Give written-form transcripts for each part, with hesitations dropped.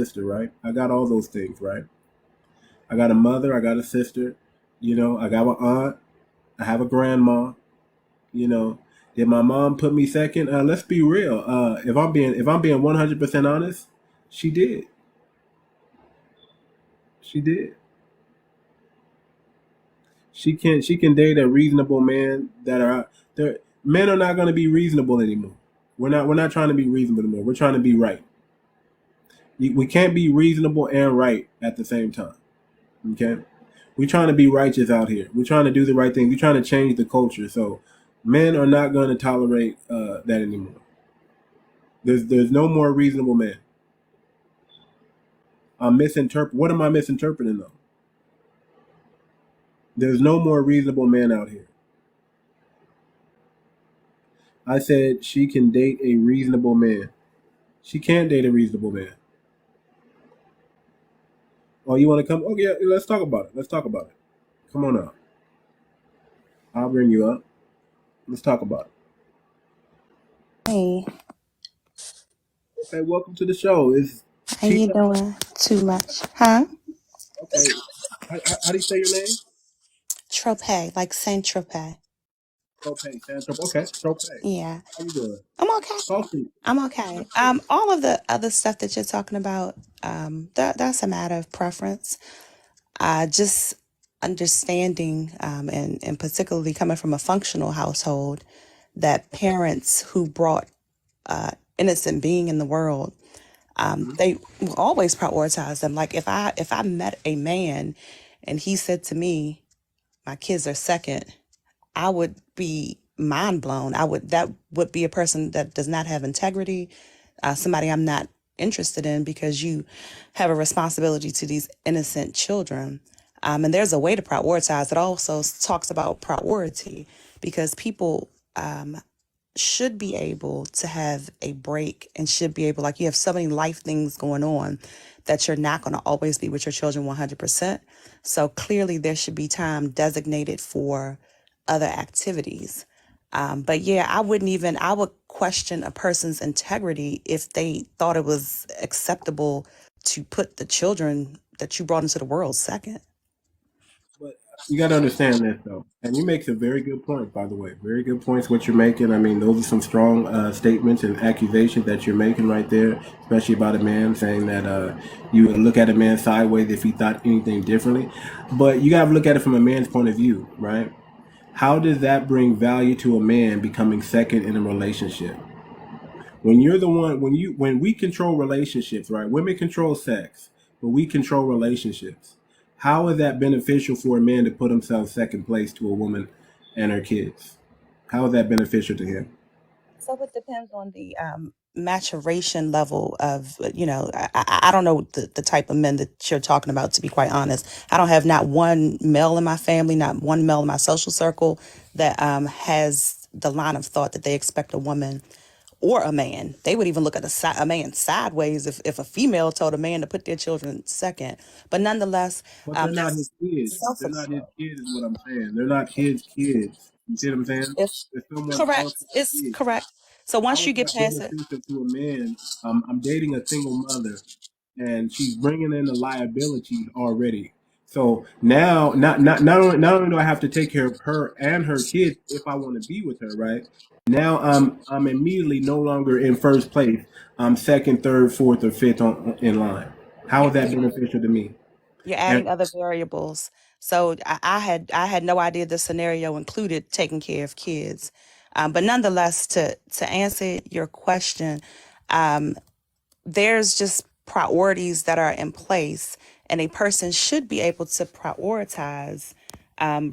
sister, right? I got all those things, right? I got a mother, I got a sister, I got an aunt, I have a grandma, you know. Did my mom put me second? Let's be real. If I'm being 100% honest, she did. She did. She can date a reasonable man that are there. Men are not going to be reasonable anymore. We're not trying to be reasonable anymore. We're trying to be right. We can't be reasonable and right at the same time. Okay, we're trying to be righteous out here. We're trying to do the right thing. We're trying to change the culture. So men are not going to tolerate that anymore. There's no more reasonable men. What am I misinterpreting though? There's no more reasonable men out here. I said she can date a reasonable man. She can't date a reasonable man. Oh, you want to come? Oh yeah, let's talk about it. Let's talk about it. Come on out. I'll bring you up. Let's talk about it. Hey, Okay, welcome to the show. Is how you doing? Too much, huh? okay? How do you say your name? Tropez, like Saint Tropez. Tropay, Sandra. Okay, Tropay. Yeah, How you doing? I'm okay. Talk to me. I'm okay. All of the other stuff that you're talking about, that's a matter of preference. Just understanding, and particularly coming from a functional household, that parents who brought innocent being in the world, Mhm. they will always prioritize them. Like if I met a man and he said to me, "My kids are second," I would be mind blown. That would be a person that does not have integrity, somebody I'm not interested in, because you have a responsibility to these innocent children. And there's a way to prioritize. It also talks about priority, because people should be able to have a break and should be able, like, you have so many life things going on that you're not going to always be with your children 100%. So clearly there should be time designated for other activities. But yeah, I would question a person's integrity if they thought it was acceptable to put the children that you brought into the world second. But you got to understand this though, and you make some very good points, by the way. Very good points what you're making. I mean, those are some strong statements and accusations that you're making right there, especially about a man saying that you would look at a man sideways if he thought anything differently. But you got to look at it from a man's point of view, right? How does that bring value to a man becoming second in a relationship? When you're the one, when we control relationships, right? Women control sex, but we control relationships. How is that beneficial for a man to put himself second place to a woman and her kids? How is that beneficial to him? So it depends on the maturation level of, I don't know the type of men that you're talking about, to be quite honest. I don't have not one male in my family, not one male in my social circle that has the line of thought that they expect a woman or a man. They would even look at a man sideways if a female told a man to put their children second. But nonetheless, But they're not his there's kids. They're not his self-explored. kids, is what I'm saying. They're not his kids. You see what I'm saying? It's They're someone correct. else's It's kids. correct. So How once is you get that past it, beneficial to a man? I'm dating a single mother, and she's bringing in the liabilities already. So now, not only do I have to take care of her and her kids if I want to be with her, right? Now I'm immediately no longer in first place. I'm second, third, fourth, or fifth in line. How you're is that beneficial to me? you're And adding other variables. So I had no idea the scenario included taking care of kids. But nonetheless, to answer your question, there's just priorities that are in place, and a person should be able to prioritize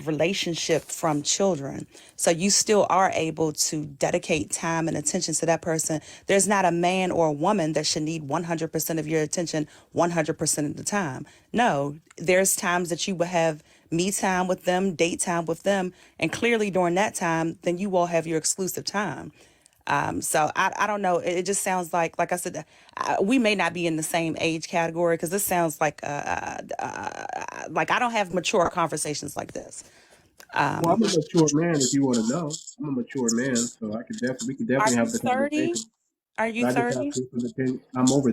relationship from children. So you still are able to dedicate time and attention to that person. There's not a man or a woman that should need 100% of your attention 100% of the time. No, there's times that you will have me time with them, date time with them, and clearly during that time, then you all have your exclusive time. So I don't know. It just sounds like I said, we may not be in the same age category, because this sounds like I don't have mature conversations like this. well, I'm a mature man. If you want to know, I'm a mature man, so we could Are definitely you have the 30? conversation. Are you But I just have 30? people's opinion. I'm over